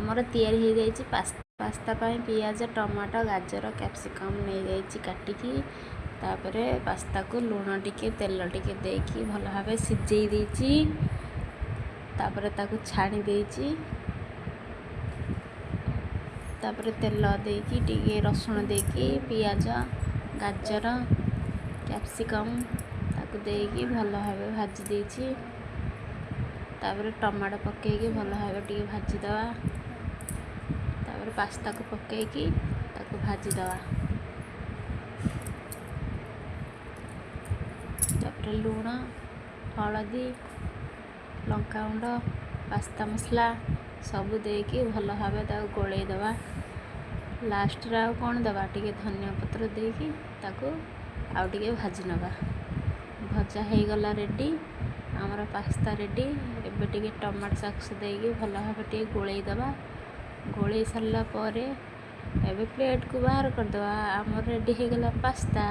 आमर तैयारी हो जाइए पास्ता पाई पियाज टमाटो गाजर कैप्सिकम नहीं जाइए काटिकी तापरे पास्ता को लुण टिके तेल टिके देकी भल भाव सिझे देची तापरे ताकू छाणी देची तापरे तेल देकी टिके रसुण देकी पियाज गाजर कैप्सिकम ताकू देकी भल भाव भाजी देची तापरे टमाटो पकेकी भल भाव टिके भाजीदवा तापरे पास्ता को पकेकी ताकू भाजीदवा तापरे लुण हलदी लंका गुंड पास्ता मसला सबू देकी भल भाव गोलई दवा लास्ट रे आउ कौन दबा टिके धनिया पत्र देकी ताकू आउ टिके भाजी नवा भजा हो गला रेडी आमर पास्ता रेडी एबे टिके टमाटो सॉस देकी भल भाव टिके गोलई दवा गोलई सारा पर एबे प्लेट को बाहर कर दवा आमर रेडी हो गला पास्ता।